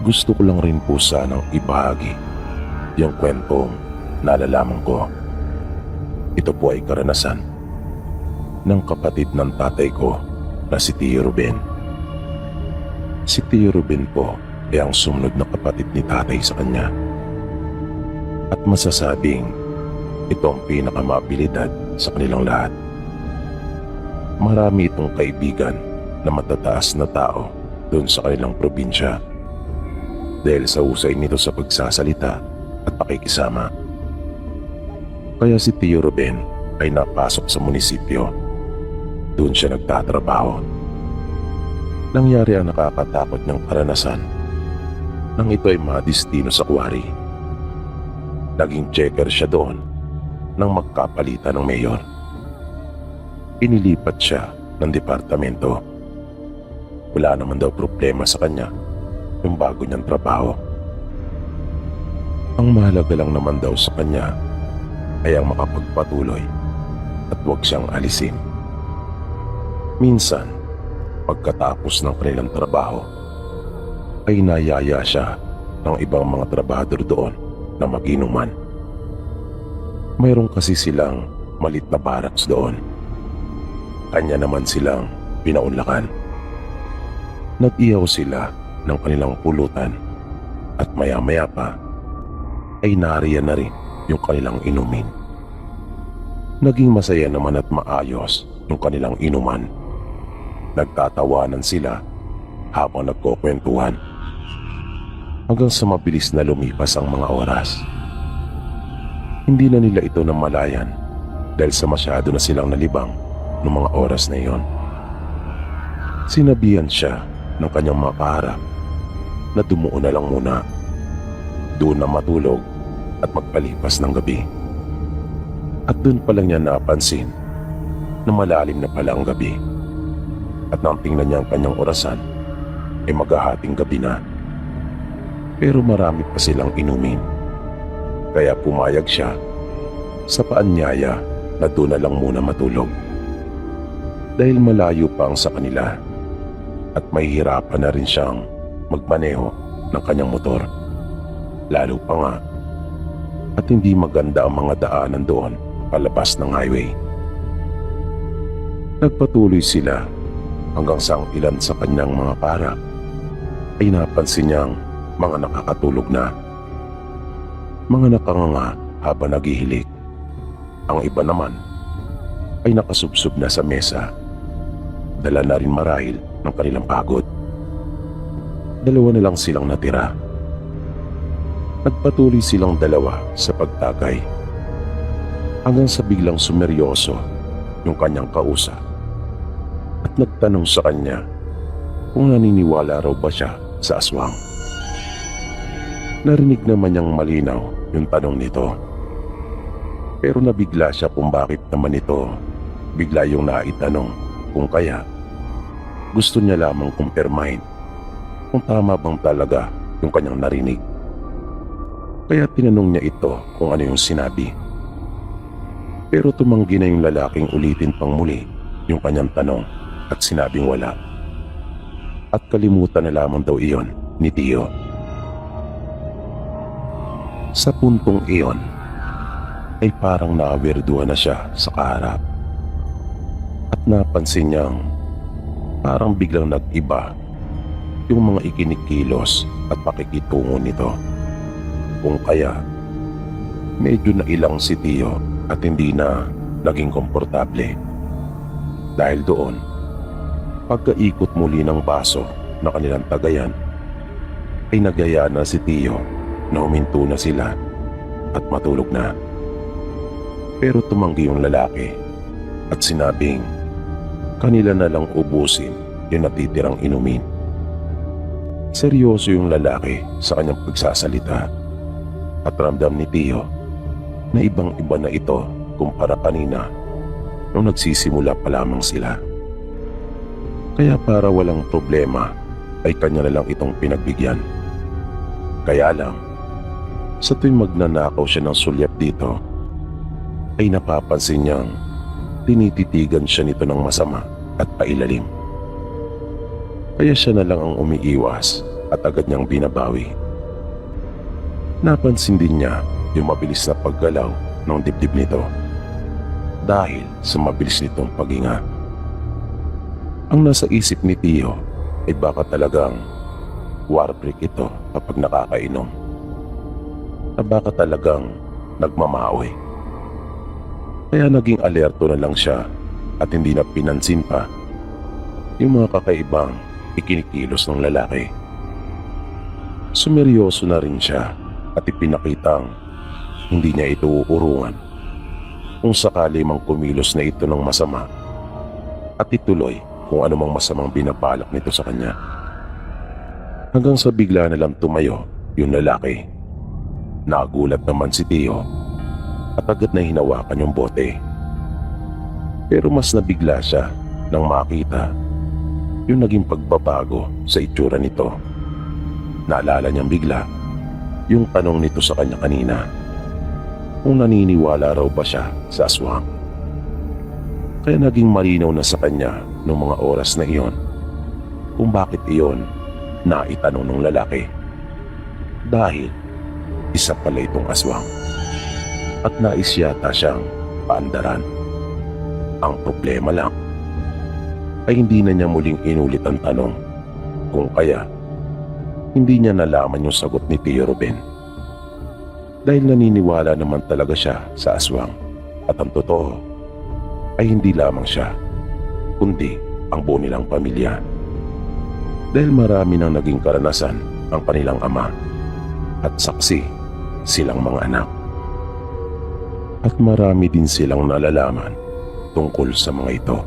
Gusto ko lang rin po sanang ibahagi yung kwentong nalalaman ko. Ito po ay karanasan ng kapatid ng tatay ko na si Tio Ruben. Si Tio Ruben po ay ang sumunod na kapatid ni tatay sa kanya. At masasabing ito ang pinakamabilidad sa kanilang lahat. Marami itong kaibigan na matataas na tao doon sa kanilang probinsya dahil sa husay nito sa pagsasalita at pakikisama. Kaya si Tio Ruben ay napasok sa munisipyo. Doon siya nagtatrabaho. Nangyari ang nakakatakot niyang karanasan nang ito ay madistino sa quarry. Naging checker siya doon nang magkapalitan ng mayor. Inilipat siya ng departamento. Wala naman daw problema sa kanya yung bago niyang trabaho. Ang mahalaga lang naman daw sa kanya ay ang makapagpatuloy at huwag siyang alisin. Minsan, pagkatapos ng kanilang trabaho, ay nayaya siya ng ibang mga trabahador doon na mag-inuman. Mayroon kasi silang malit na barracks doon. Kanya naman silang pinaunlakan. Nag-ihaw sila ng kanilang pulutan at maya-maya pa ay nariyan na rin yung kanilang inumin. Naging masaya naman at maayos yung kanilang inuman. Nagtatawanan sila habang nagkukwentuhan hanggang sa mabilis na lumipas ang mga oras. Hindi na nila ito namalayan dahil sa masyado na silang nalibang ng mga oras na iyon. Sinabihan siya ng kanyang mga kaharap na dumuon na lang muna, doon na matulog at magpalipas ng gabi. At doon pa lang niya napansin na malalim na pala ang gabi. At nang tingnan niya ang kanyang orasan, ay maghahating gabi na. Pero marami pa silang inumin. Kaya pumayag siya sa paanyaya na doon na lang muna matulog. Dahil malayo pa ang sa kanila at mahihirapan na rin siyang magmaneho ng kanyang motor. Lalo pa nga at hindi maganda ang mga daanan doon palabas ng highway. Nagpatuloy sila hanggang sa ang ilan sa kanyang mga para ay napansin niyang mga nakakatulog na. Mga nakanganga habang naghihilik. Ang iba naman ay nakasubsob na sa mesa. Dala na rin marahil ng kanilang pagod. Dalawa na lang silang natira. Nagpatuloy silang dalawa sa pagtagay hanggang sa biglang sumeryoso yung kanyang kausap at nagtanong sa kanya kung naniniwala raw ba siya sa aswang. Narinig naman niyang malinaw yung tanong nito. Pero nabigla siya kung bakit naman ito bigla yung naitanong kung kaya gusto niya lamang kumpirmahin kung tama bang talaga yung kanyang narinig. Kaya tinanong niya ito kung ano yung sinabi. Pero tumanggi na yung lalaking ulitin pang muli yung kanyang tanong at sinabing wala. At kalimutan na lamang daw iyon ni Tio. Sa puntong iyon ay parang naawerduhan na siya sa kaharap. At napansin niyang parang biglang nag-iba yung mga ikinikilos at pakikitungo nito. Kung kaya medyo nailang si Tio at hindi na naging komportable. Dahil doon, pagkaikot muli ng baso na kanilang tagayan, ay nagaya na si Tio na huminto na sila at matulog na. Pero tumanggi yung lalaki at sinabing kanila na lang ubusin yung natitirang inumin. Seryoso yung lalaki sa kanyang pagsasalita at ramdam ni Tio na ibang-iba na ito kumpara kanina nung nagsisimula pa lamang sila. Kaya para walang problema ay kanya na lang itong pinagbigyan. Kaya lang, sa tuwing magnanakaw siya ng sulyap dito, ay napapansin niyang tinititigan siya nito ng masama at pailalim. Kaya siya na lang ang umiiwas at agad niyang binabawi. Napansin din niya yung mabilis na paggalaw ng dibdib nito dahil sa mabilis nitong paghinga. Ang nasa isip ni Tio ay baka talagang war break ito kapag nakakainom, na baka talagang nagmamaoy. Kaya naging alerto na lang siya at hindi na pinansin pa yung mga kakaibang ikinikilos ng lalaki. Sumeryoso na rin siya at ipinakitang hindi niya ito uurungan kung sakali mang kumilos na ito ng masama at ituloy kung anumang masamang binabalak nito sa kanya. Hanggang sa bigla na lang tumayo yung lalaki. Nagulat naman si Tio at agad na hinawakan yung bote. Pero mas nabigla siya nang makita yung naging pagbabago sa itsura nito. Naalala niyang bigla yung tanong nito sa kanya kanina kung naniniwala raw ba siya sa aswang. Kaya naging malinaw na sa kanya noong mga oras na iyon kung bakit iyon naitanong ng lalaki. Dahil isa pala itong aswang at nais yata siyang paandaran. Ang problema lang ay hindi na niya muling inulit ang tanong kung kaya hindi niya nalaman yung sagot ni Tio Ruben. Dahil naniniwala naman talaga siya sa aswang at ang totoo ay hindi lamang siya kundi ang buo nilang pamilya. Dahil marami nang naging karanasan ang kanilang ama at saksi silang mga anak. At marami din silang nalalaman tungkol sa mga ito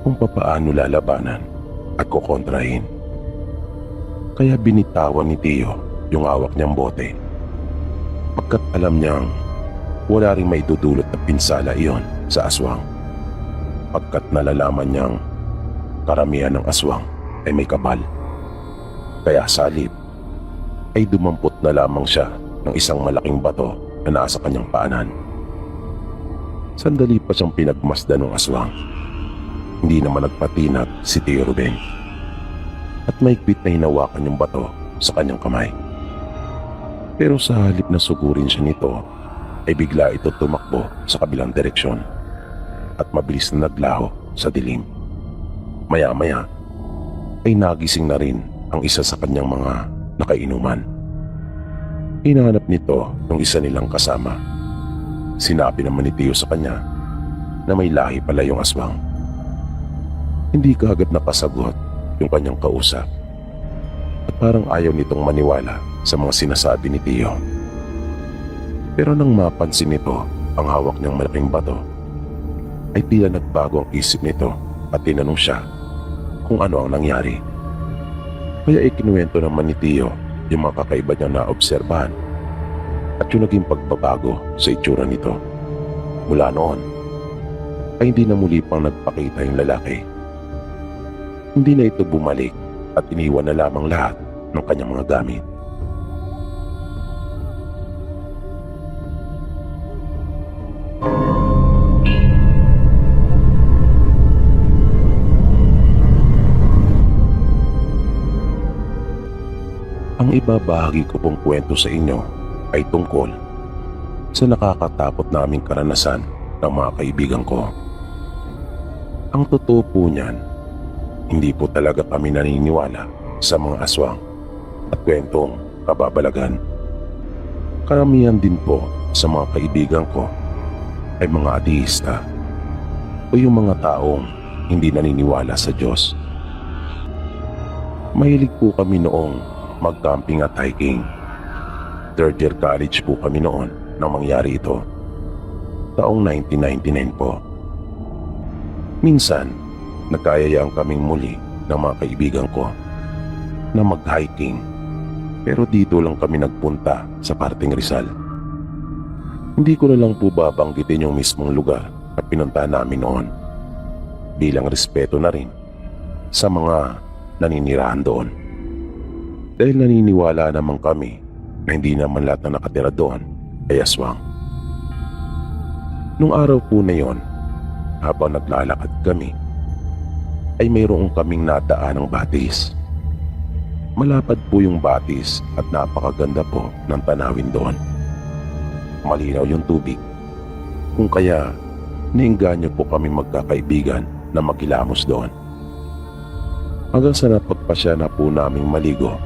kung papaano lalabanan at kukontrahin. Kaya binitawan ni Tio yung hawak niyang bote pagkat alam niyang wala ring maidudulot na pinsala iyon sa aswang, pagkat nalalaman niyang karamihan ng aswang ay may kabal. Kaya salib ay dumampot na lamang siya ng isang malaking bato na nasa kanyang paanan. Sandali pa siyang pinagmasdan ng aswang. Hindi naman nagpatinag si Tio Ruben at maigpit na hinawakan yung bato sa kanyang kamay. Pero sa halip na sugurin siya nito ay bigla ito tumakbo sa kabilang direksyon at mabilis na naglaho sa dilim. Maya-maya ay nagising na rin ang isa sa kanyang mga nakainuman. Hinahanap nito ng isa nilang kasama. Sinabi naman ni Tio sa kanya na may lahi pala yung aswang. Hindi kaagad nakasagot yung kanyang kausap at parang ayaw nitong maniwala sa mga sinasabi ni Tio. Pero nang mapansin nito ang hawak niyang malaking bato, ay tila nagbago ang isip nito at tinanong siya kung ano ang nangyari. Kaya ikinuwento naman ni Tio yung mga kakaiba niyang naobserbahan at yung naging pagbabago sa itsura nito. Mula noon ay hindi na muli pang nagpakita yung lalaki. Hindi na ito bumalik at iniwan na lamang lahat ng kanyang mga gamit. Ang ibabahagi ko pong kwento sa inyo ay tungkol sa nakakatakot naming karanasan ng mga kaibigan ko. Ang totoo po niyan, hindi po talaga kami naniniwala sa mga aswang at kwentong kababalagan. Karamihan din po sa mga kaibigan ko ay mga ateista o yung mga taong hindi naniniwala sa Diyos. Mahilig po kami noong mag-camping at hiking. Third year college po kami noon nang mangyari ito. Taong 1999 po. Minsan, nagkayayaan kaming muli ng mga kaibigan ko na mag-hiking, pero dito lang kami nagpunta sa parting Rizal. Hindi ko na lang po babanggitin yung mismong lugar na pinuntahan namin noon bilang respeto na rin sa mga naninirahan doon. Dahil naniniwala naman kami na hindi naman lahat na nakatira doon ay aswang. Nung araw po na yon, habang naglalakad kami, ay mayroong kaming nadaan ng batis. Malapad po yung batis at napakaganda po ng tanawin doon. Malinaw yung tubig, kung kaya nainganyo po kami magkakaibigan na maghilamos doon. Hanggang sa napagpasya na po naming maligo.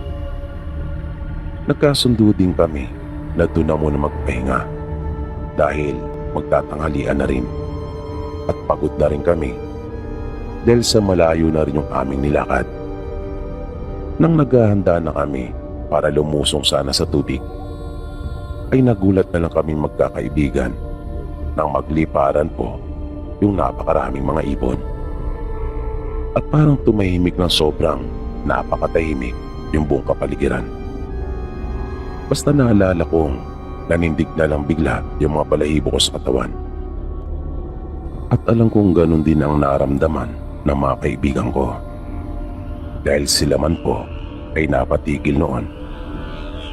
Nagkasundo din kami na doon na muna magpahinga dahil magtatanghalian na rin at pagod na rin kami dahil sa malayo na rin yung aming nilakad. Nang naghahanda na kami para lumusong sana sa tubig, ay nagulat na lang kami magkakaibigan nang magliparan po yung napakaraming mga ibon. At parang tumahimik ng sobrang napakatahimik yung buong kapaligiran. Basta naalala kong nanindig na lang bigla yung mga balahibo ko sa katawan. At alam kong ganun din ang naramdaman ng mga kaibigan ko. Dahil sila man po ay napatigil noon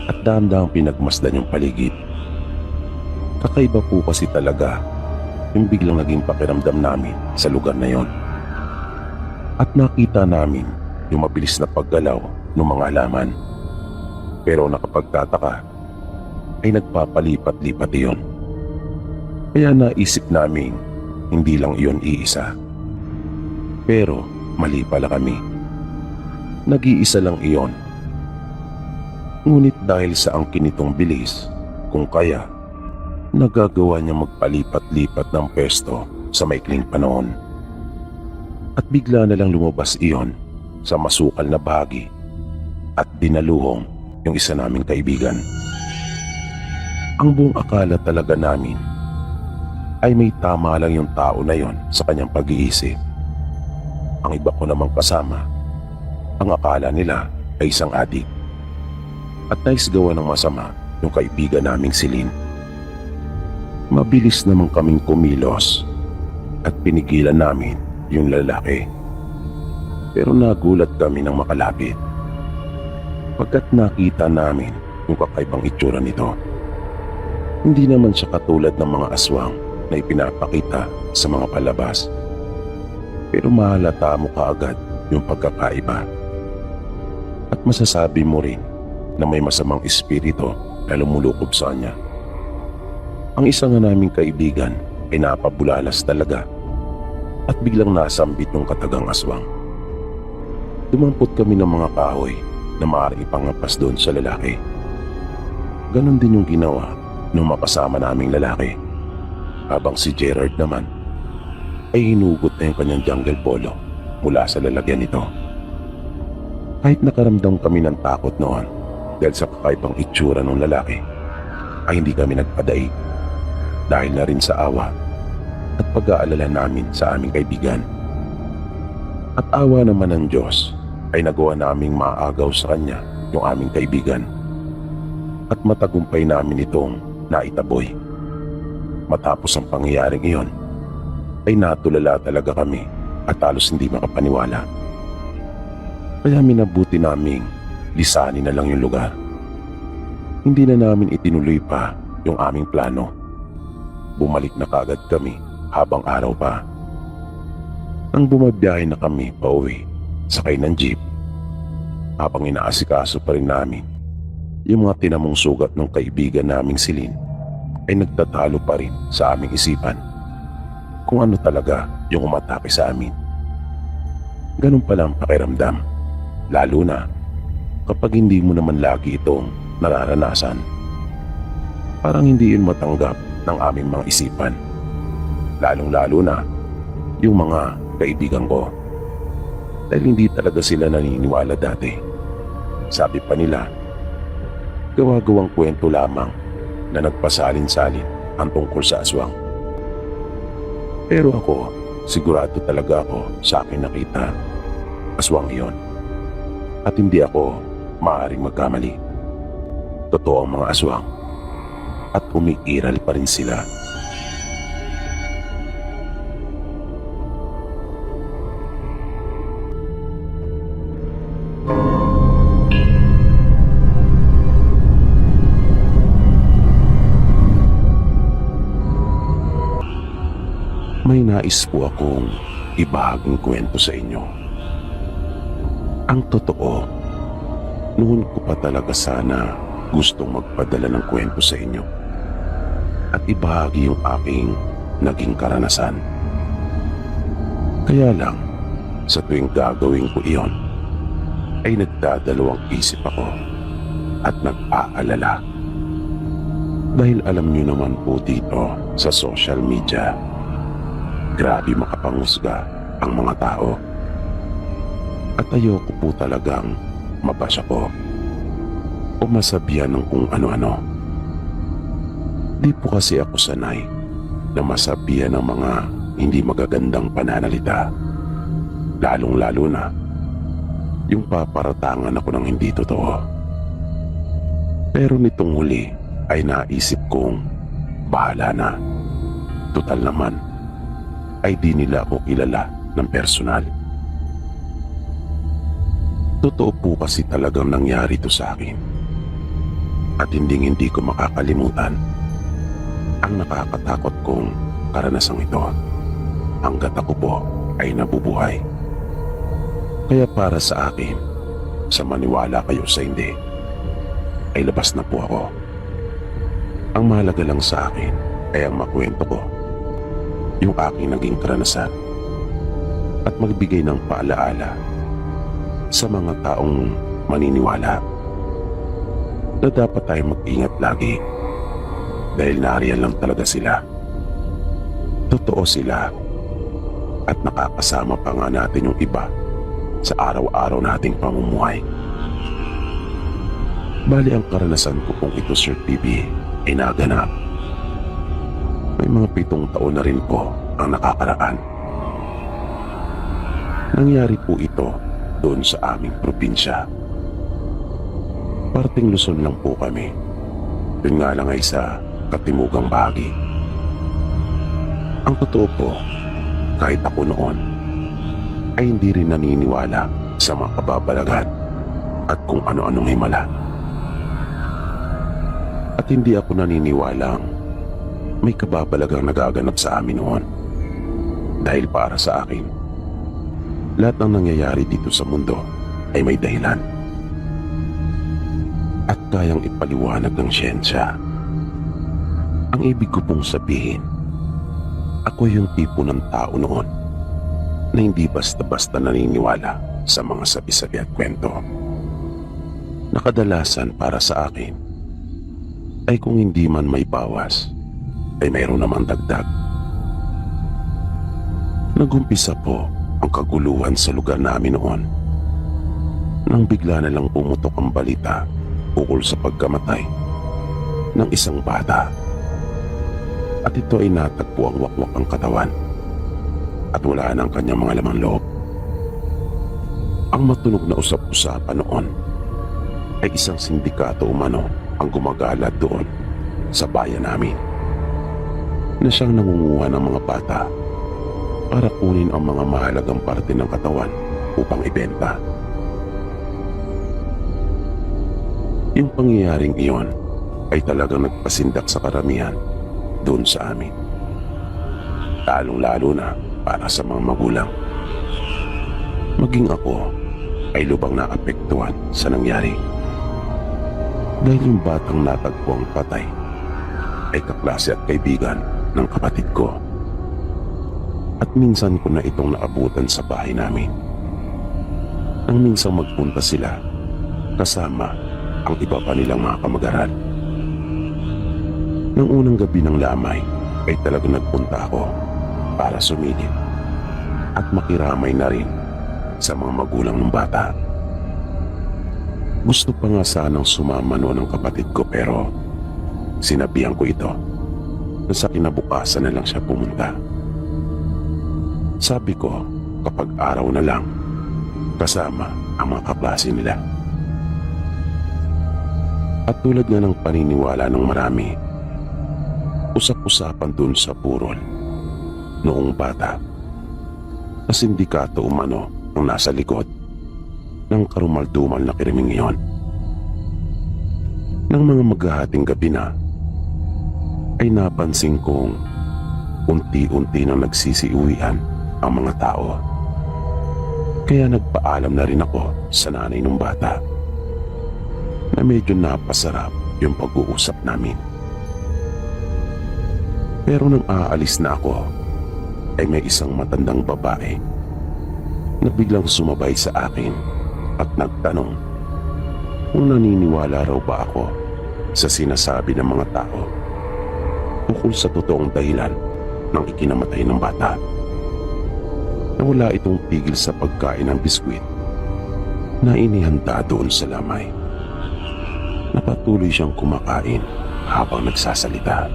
at dahan-dahang pinagmasdan yung paligid. Kakaiba po kasi talaga yung biglang naging pakiramdam namin sa lugar na yon. At nakita namin yung mabilis na paggalaw ng mga halaman. Pero nakapagtataka ay nagpapalipat-lipat iyon. Kaya naisip namin hindi lang iyon iisa. Pero mali pala kami. Nag-iisa lang iyon. Ngunit dahil sa angkin nitong bilis, kung kaya, nagagawa niya magpalipat-lipat ng pwesto sa maikling panahon. At bigla na lang lumabas iyon sa masukal na bahagi at dinaluhong yung isa naming kaibigan. Ang buong akala talaga namin ay may tama lang yung tao na yon sa kanyang pag-iisip. Ang iba ko namang kasama, ang akala nila ay isang adik. At nais gawa ng masama yung kaibigan naming si Lynn. Mabilis naman kaming kumilos at pinigilan namin yung lalaki. Pero nagulat kami nang makalapit pagkat nakita namin yung kakaibang itsura nito. Hindi naman siya katulad ng mga aswang na ipinapakita sa mga palabas. Pero mahalata mo kaagad yung pagkakaiba. At masasabi mo rin na may masamang espiritu na lumulukob sa kanya. Ang isa nga naming kaibigan ay napabulalas talaga at biglang nasambit ng katagang aswang. Dumampot kami ng mga kahoy na maaaring ipangapas doon sa lalaki. Ganon din yung ginawa ng makasama naming lalaki. Habang si Gerard naman ay hinugot na yung kanyang jungle polo mula sa lalagyan nito. Kahit nakaramdam kami ng takot noon dahil sa kakaibang itsura ng lalaki, ay hindi kami nagpadaig dahil na rin sa awa at pag-aalala namin sa aming kaibigan. At awa naman ng Diyos ay nagawa naming maagaw sa kanya yung aming kaibigan at matagumpay namin itong naitaboy. Matapos ang pangyayaring iyon, ay natulala talaga kami at halos hindi makapaniwala. Kaya minabuti naming lisanin na lang yung lugar. Hindi na namin itinuloy pa yung aming plano. Bumalik na kaagad kami habang araw pa. Nang bumabiyahe na kami pauwi, sakay ng jeep, habang inaasikaso pa rin namin yung mga tinamong sugat ng kaibigan naming si Lynn, ay nagtatalo pa rin sa aming isipan kung ano talaga yung umatake sa amin. Ganun palang pakiramdam, lalo na kapag hindi mo naman lagi itong nararanasan. Parang hindi yun matanggap ng aming mga isipan, lalong-lalo na yung mga kaibigan ko. Dahil hindi talaga sila naniniwala dati. Sabi pa nila, gawa-gawang kwento lamang na nagpasalin-salin ang tungkol sa aswang. Pero ako, sigurado talaga ako sa akin nakita aswang iyon. At hindi ako maaaring magkamali. Totoo ang mga aswang at umiiral pa rin sila. May nais po akong ibahaging kwento sa inyo. Ang totoo, Noon ko pa talaga sana gustong magpadala ng kwento sa inyo at ibahagi yung aking naging karanasan. Kaya lang, sa tuwing gagawin ko iyon, ay nagdadalawang isip ako at nag-aalala. Dahil alam niyo naman po dito sa social media, grabe makapangusga ang mga tao. At ayoko po talagang mabasa ko o masabihan ng kung ano-ano. Di po kasi ako sanay na masabihan ng mga hindi magagandang pananalita. Lalong-lalo na yung paparatangan ako ng hindi totoo. Pero nitong huli ay naisip kong bahala na. Total naman ay di nila ako kilala ng personal. Totoo po kasi talagang nangyari ito sa akin. At hindi ko makakalimutan ang nakakatakot kong karanasang ito hanggat ako po ay nabubuhay. Kaya para sa akin, sa maniwala kayo sa hindi, ay labas na po ako. Ang mahalaga lang sa akin ay ang makwento ko yung aking naging karanasan at magbigay ng paalaala sa mga taong maniniwala na dapat tayo mag-ingat lagi dahil nariyan lang talaga sila. Totoo sila at nakakasama pa nga natin yung iba sa araw-araw nating pamumuhay. Bali ang karanasan ko pong ito, Sir PB, ay naganap. May mga 7 taon na rin po ang nakakaraan. Nangyari po ito doon sa aming probinsya. Parting Luzon lang po kami. Yun nga lang ay sa katimugang bahagi. Ang totoo po, kahit ako noon, ay hindi rin naniniwala sa mga kababalagan at kung ano-anong himala. At hindi ako naniniwalang may kababalagang nagaganap sa amin noon. Dahil para sa akin, lahat ng nangyayari dito sa mundo ay may dahilan at kayang ipaliwanag ng siyensya. Ang ibig ko pong sabihin, ako yung tipo ng tao noon na hindi basta-basta naniniwala sa mga sabi-sabi at kwento. Nakadalasan para sa akin ay kung hindi man may bawas, ay mayroon namang dagdag. Nagumpisa po ang kaguluhan sa lugar namin noon nang bigla na lang pumutok ang balita ukol sa pagkamatay ng isang bata. At ito ay natagpo ang wakwak ang katawan at wala ng kanyang mga lamang loob. Ang matunog na usap-usapan noon ay isang sindikato umano ang gumagala doon sa bayan namin, na siyang nangunguha ng mga bata para kunin ang mga mahalagang parte ng katawan upang ibenta. Yung pangyayaring iyon ay talagang nagpasindak sa karamihan doon sa amin, lalong-lalo na para sa mga magulang. Maging ako ay lubang naapektuhan sa nangyari dahil yung batang natagpuang patay ay kaklase at kaibigan ng kapatid ko. At minsan ko na itong naabutan sa bahay namin. Nang minsang magpunta sila kasama ang iba pa nilang mga kamag-aral. Nang unang gabi ng lamay ay talagang nagpunta ako para sumilip at makiramay na rin sa mga magulang ng bata. Gusto pa nga sanang sumama noon ng kapatid ko pero sinabihan ko ito na sa kinabukasan na lang siya pumunta. Sabi ko kapag araw na lang kasama ang mga kaklase nila. At tulad nga ng paniniwala ng marami, usap-usapan dun sa burol noong bata na sindikato umano ang nasa likod ng karumal-dumal na kiriming iyon. Nang mga maghahating gabi na, ay napansin kong unti-unti nang nagsisiuwian ang mga tao. Kaya nagpaalam na rin ako sa nanay ng bata na medyo napasarap yung pag-uusap namin. Pero nang aalis na ako, ay may isang matandang babae na biglang sumabay sa akin at nagtanong kung naniniwala raw ba ako sa sinasabi ng mga tao tungkol sa totoong dahilan ng ikinamatay ng bata. Na wala itong tigil sa pagkain ng biskwit na inihanda doon sa lamay. Napatuloy siyang kumakain habang nagsasalita.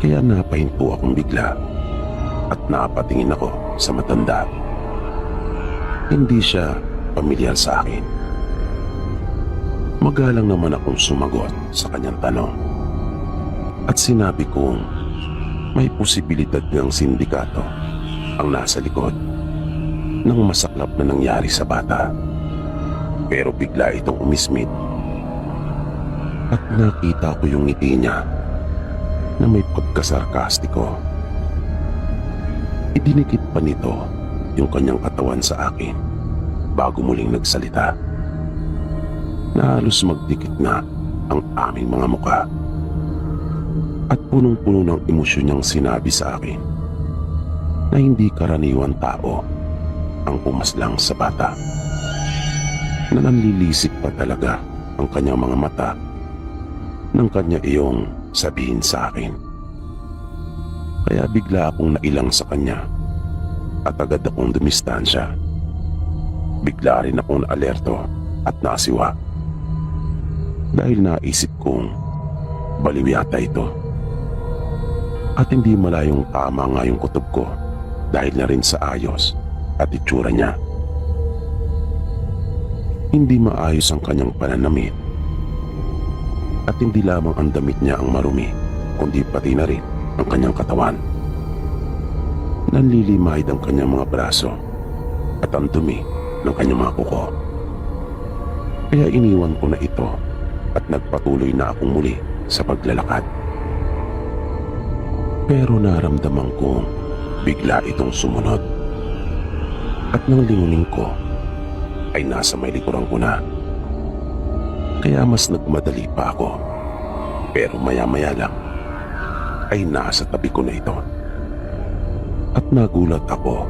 Kaya napahinto akong bigla at napatingin ako sa matanda. Hindi siya pamilyar sa akin. Magalang naman akong sumagot sa kanyang tanong at sinabi kong may posibilidad ng sindikato ang nasa likod ng masaklap na nangyari sa bata. Pero bigla itong umismit at nakita ko yung ngiti niya na may pagkasarkastiko. Idinikit pa nito yung kanyang katawan sa akin bago muling nagsalita. Na halos magdikit na ang aming mga muka. At punong-puno ng emosyon niyang sinabi sa akin na hindi karaniwan tao ang pumaslang sa bata. Na nanlilisik pa talaga ang kanyang mga mata nang kanya iyong sabihin sa akin. Kaya bigla akong nailang sa kanya at agad akong dumistansya. Bigla rin akong naalerto at nasiwa dahil naisip kong baliw yata ito. At hindi malayong tama nga yung kutob ko dahil na rin sa ayos at itsura niya. Hindi maayos ang kanyang pananamit at hindi lamang ang damit niya ang marumi, kundi pati na rin ang kanyang katawan. Nanlilimahid ang kanyang mga braso at ang dumi ng kanyang mga kuko. Kaya iniwan ko na ito at nagpatuloy na akong muli sa paglalakad. Pero naramdaman kong bigla itong sumunod. At nang lingunin ko, ay nasa may likuran ko na. Kaya mas nagmadali pa ako. Pero maya-maya lang, ay nasa tabi ko na ito. At nagulat ako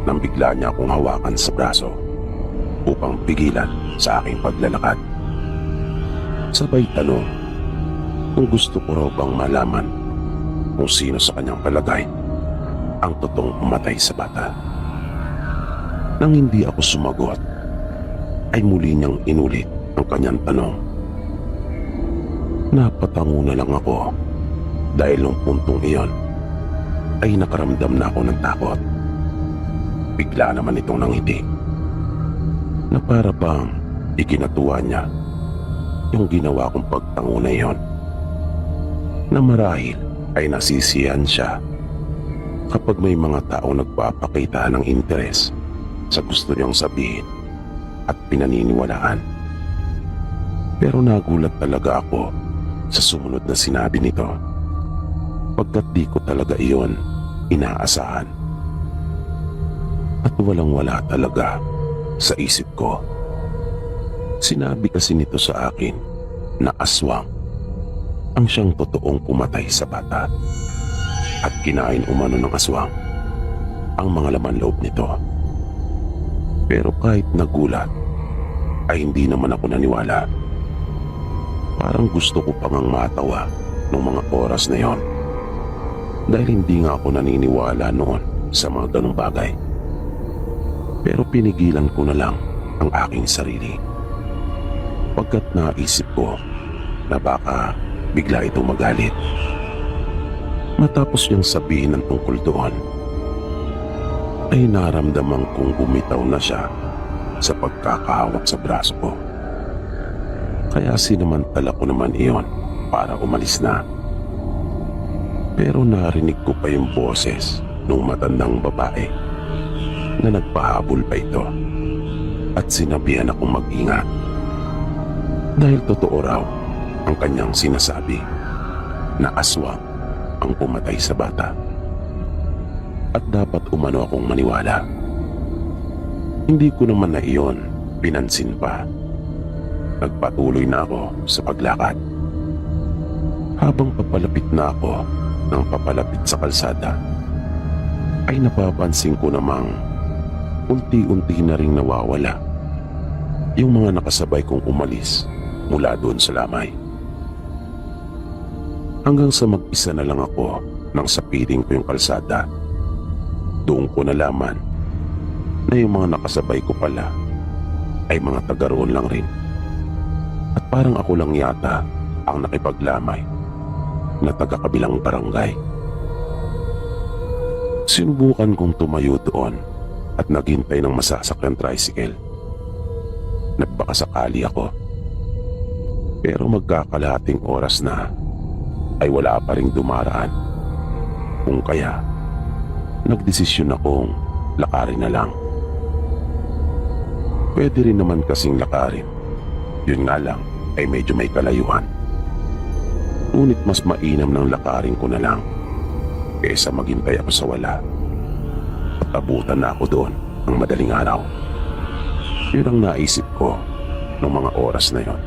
nang bigla niya akong hawakan sa braso upang pigilan sa aking paglalakad. Sabay tanong kung gusto ko raw bang malaman kung sino sa kanyang palagay ang totoong pumatay sa bata. Nang hindi ako sumagot, ay muli niyang inulit ang kanyang tanong. Napatango na lang ako dahil nung puntong iyon ay nakaramdam na ako ng takot. Bigla naman itong nangiti na para bang ikinatuwa niya yung ginawa kong pagtango na iyon, na marahil ay nasisiyan siya kapag may mga tao nagpapakita ng interes sa gusto niyang sabihin at pinaniniwalaan. Pero nagulat talaga ako sa sumunod na sinabi nito, pagkat di ko talaga iyon inaasahan. At walang-wala talaga sa isip ko. Sinabi kasi nito sa akin na aswang ang siyang totoong pumatay sa bata at kinain umano ng aswang ang mga laman loob nito. Pero kahit nagulat ay hindi naman ako naniwala. Parang gusto ko pa ngang matawa noong mga oras na yon dahil hindi nga ako naniniwala noon sa mga ganong bagay. Pero pinigilan ko na lang ang aking sarili pagkat naisip ko na baka bigla itong magalit. Matapos niyang sabihin ng tungkol doon, ay naramdaman kong bumitaw na siya sa pagkakahawak sa braso ko. Kaya sinamantala ko naman iyon para umalis na. Pero narinig ko pa yung boses ng matandang babae na nagpahabol pa ito at sinabihan akong mag-ingat dahil totoo raw ang kanyang sinasabi na aswang ang pumatay sa bata at dapat umano akong maniwala. Hindi ko naman na iyon pinansin pa nagpatuloy na ako sa paglakad. Habang papalapit na ako ng papalapit sa kalsada, ay napapansin ko namang unti-unti na ring nawawala yung mga nakasabay kong umalis mula doon sa lamay. Hanggang sa mag-isa na lang ako nang sapiting ko yung kalsada, doon ko nalaman na yung mga nakasabay ko pala ay mga taga roon lang rin. At parang ako lang yata ang nakipaglamay na taga-kabilang barangay. Sinubukan kong tumayo doon at naghintay ng masasakyang tricycle. Nagbakasakali ako. Pero magkakalahating oras na ay wala pa ring dumaraan. Kung kaya, nagdesisyon akong lakarin na lang. Pwede rin naman kasing lakarin. Yun nga lang ay medyo may kalayuan. Ngunit mas mainam ng lakarin ko na lang kaysa maghintay ako sa wala. At abutan na ako doon ng madaling araw. Yun ang naisip ko ng mga oras na yon.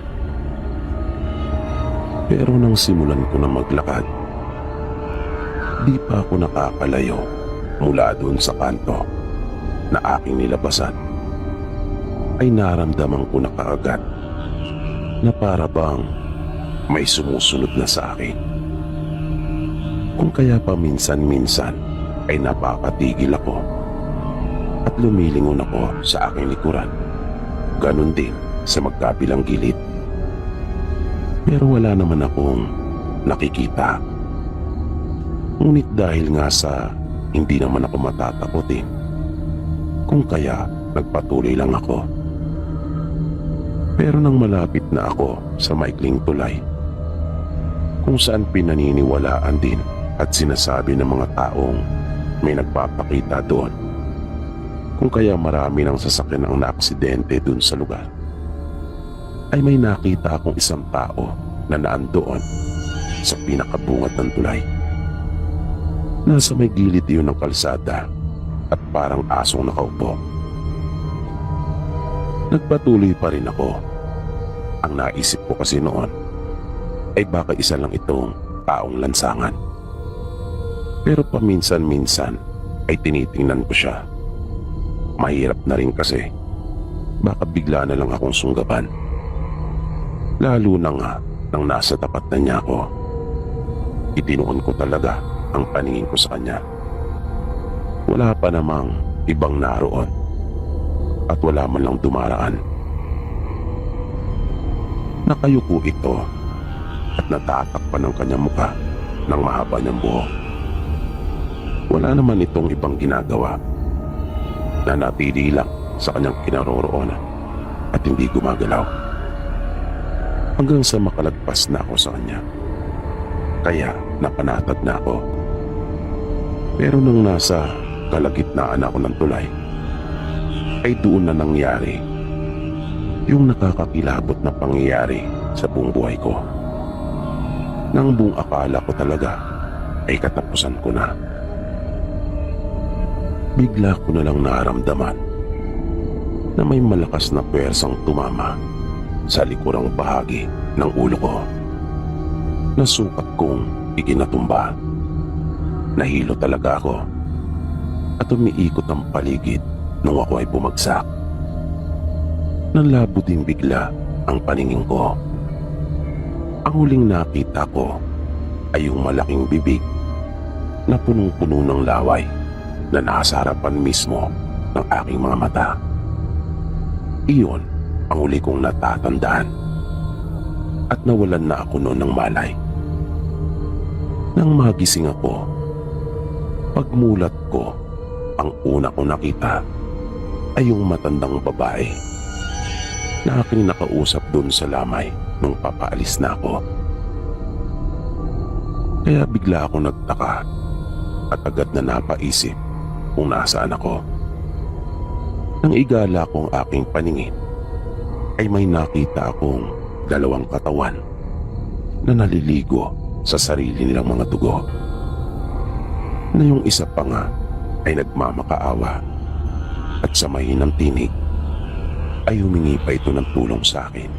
Pero nang simulan ko na maglakad, di pa ako nakakalayo mula doon sa kanto na aking nilabasan, ay naramdaman ko na kaagad na para bang may sumusunod na sa akin. Kung kaya paminsan-minsan ay napakatigil ako at lumilingon ako sa aking likuran, ganun din sa magkabilang gilid. Pero wala naman akong nakikita. Ngunit dahil nga sa hindi naman ako matatakotin, kung kaya nagpatuloy lang ako. Pero nang malapit na ako sa maikling tulay, kung saan pinaniniwalaan din at sinasabi ng mga taong may nagpapakita doon, kung kaya marami ng sasakyan ang naaksidente doon sa lugar, ay may nakita akong isang tao na naandoon sa pinakabungad ng tulay. Nasa may gilid yun ng kalsada at parang asong nakaupo. Nagpatuloy pa rin ako. Ang naisip ko kasi noon ay baka isa lang itong taong lansangan. Pero paminsan-minsan ay tinitingnan ko siya. Mahirap na rin kasi baka bigla na lang akong sunggaban. Lalo na nga nang nasa tapat na niya ako. Itinuon ko talaga ang paningin ko sa kanya. Wala pa namang ibang naroon at wala man lang dumaraan. Nakayuko ito at natatakpan ng kanyang mukha ng mahaba niyang buhok. Wala naman itong ibang ginagawa. Nanatili lang sa kanyang kinaroroonan at hindi gumagalaw. Hanggang sa makalagpas na ako sa kanya. Kaya napanatag na ako. Pero nung nasa kalagitnaan ako ng tulay, ay doon na nangyari yung nakakakilabot na pangyayari sa buong buhay ko. Nang buong akala ko talaga ay katapusan ko na. Bigla ko na lang naramdaman na may malakas na pwersang tumama sa likurang bahagi ng ulo ko. Nasukat kong ikinatumba. Nahilo talaga ako at umiikot ang paligid nung ako ay bumagsak. Nanlabo din bigla ang paningin ko. Ang huling nakita ko ay yung malaking bibig na punong-puno ng laway na nasa harapan mismo ng aking mga mata. Iyon ang huli kong natatandaan at nawalan na ako noon ng malay. Nang magising ako, pagmulat ko, ang una kong nakita ay yung matandang babae na aking nakausap doon sa lamay nung papaalis na ako. Kaya bigla ako nagtaka at agad na napaisip kung nasaan ako. Nang igala kong aking paningin, ay may nakita akong dalawang katawan na naliligo sa sarili nilang mga dugo. Na yung isa pa nga ay nagmamakaawa at sa mahinang tinig ay humingi pa ito ng tulong sa akin.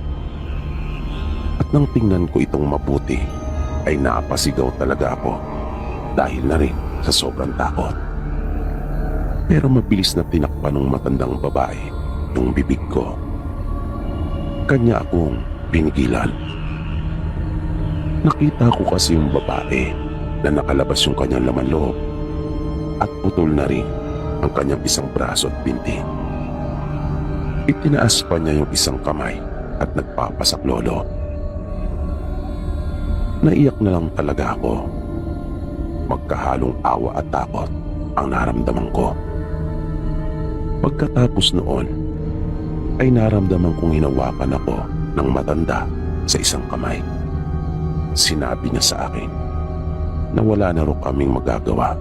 At nang tingnan ko itong mabuti, ay napasigaw talaga ako dahil na rin sa sobrang takot. Pero mabilis na tinakpan ng matandang babae yung bibig ko. Kanya akong pinigilan. Nakita ko kasi yung babae na nakalabas yung kanyang laman loob at putol na rin ang kanyang isang braso at binti. Itinaas pa niya yung isang kamay at nagpapasaklolo. Naiyak na lang talaga ako. Magkahalong awa at takot ang naramdaman ko. Pagkatapos noon, ay naramdaman kong hinawakan ako ng matanda sa isang kamay. Sinabi niya sa akin na wala na raw kaming magagawa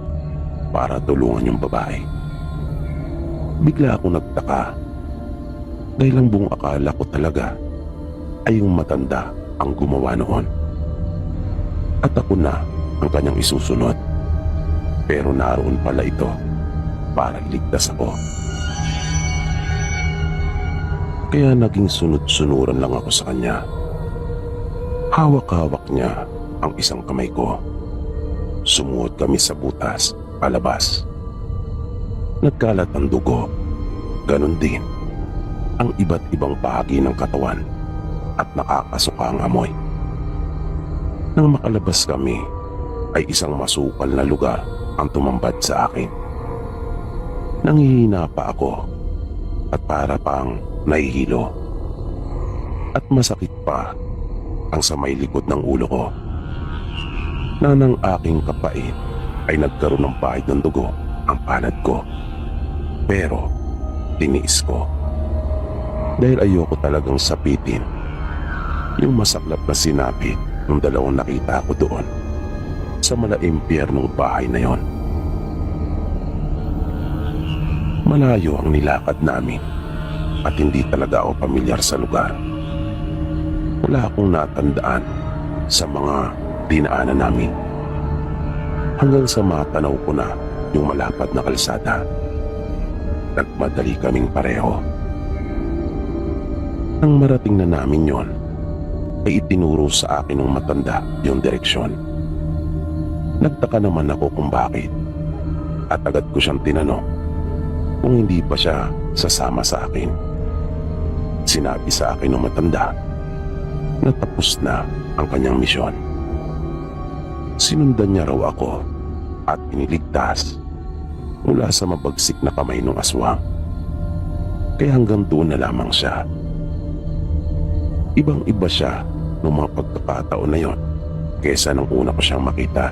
para tulungan yung babae. Bigla ako nagtaka dahil ang buong akala ko talaga ay yung matanda ang gumawa noon. At ako na ang kanyang isusunod. Pero naroon pala ito para iligtas ako. Kaya naging sunod-sunuran lang ako sa kanya. Hawak-hawak niya ang isang kamay ko. Sumuot kami sa butas, palabas. Nagkalat ang dugo. Ganon din ang iba't ibang bahagi ng katawan at nakakasuka ang amoy. Nang makalabas kami, ay isang masukal na lugar ang tumambad sa akin. Nanghihina pa ako at para pang nahihilo. At masakit pa ang sa may likod ng ulo ko. Na ng aking kapait ay nagkaroon ng pahid ng dugo ang palad ko. Pero tiniis ko. Dahil ayoko talagang sapitin yung masaklap na sinapit ng dalawang nakita ko doon sa malaimpyernong bahay na yon. Malayo ang nilakad namin at hindi talaga ako pamilyar sa lugar. Wala akong natandaan sa mga dinaanan namin. Hanggang sa matanaw ko na yung malapad na kalsada. Nagmadali kaming pareho. Nang marating na namin yon, ay itinuro sa akin ng matanda yung direksyon. Nagtaka naman ako kung bakit at agad ko siyang tinanong kung hindi pa siya sasama sa akin. Sinabi sa akin ng matanda na tapos na ang kanyang misyon. Sinundan niya raw ako at iniligtas mula sa mabagsik na kamay ng aswang. Kaya hanggang doon na lamang siya. Ibang-iba siya noong mga pagkakataon na yon kesa nung una ko siyang makita.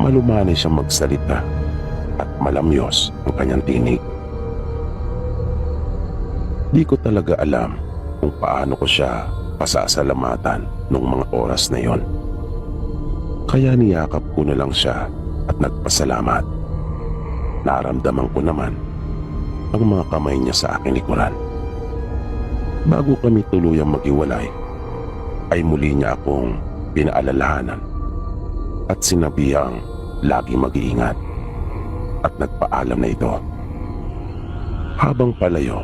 Malumanay siyang magsalita at malamyos ang kanyang tinig. Di ko talaga alam kung paano ko siya pasasalamatan noong mga oras na yon. Kaya niyakap ko na lang siya at nagpasalamat. Naramdaman ko naman ang mga kamay niya sa aking likuran. Bago kami tuluyang maghiwalay, ay muli niya akong pinaalalahanan at sinabihang lagi mag-iingat at nagpaalam na ito. Habang palayo,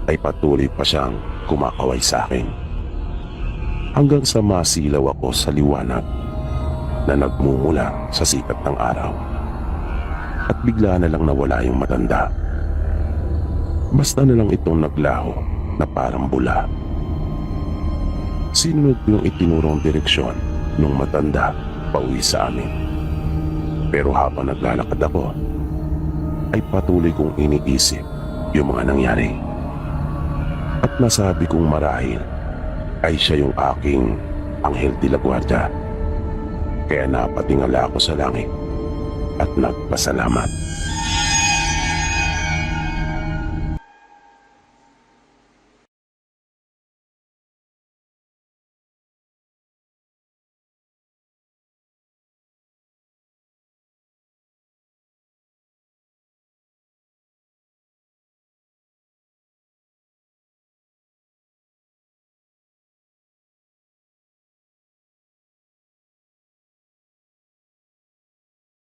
ay patuloy pa siyang kumakaway sa akin. Hanggang sa masilaw ako sa liwanag na nagmumula sa sikat ng araw. At bigla na lang nawala yung matanda. Basta na lang itong naglaho na parang bula. Sinunod ko yung itinurong direksyon ng matanda pauwi sa amin. Pero habang naglalakad ako, ay patuloy kong iniisip yung mga nangyari. At nasabi kong marahil ay siya yung aking anghel de la guardia. Kaya napatingala ako sa langit at nagpasalamat.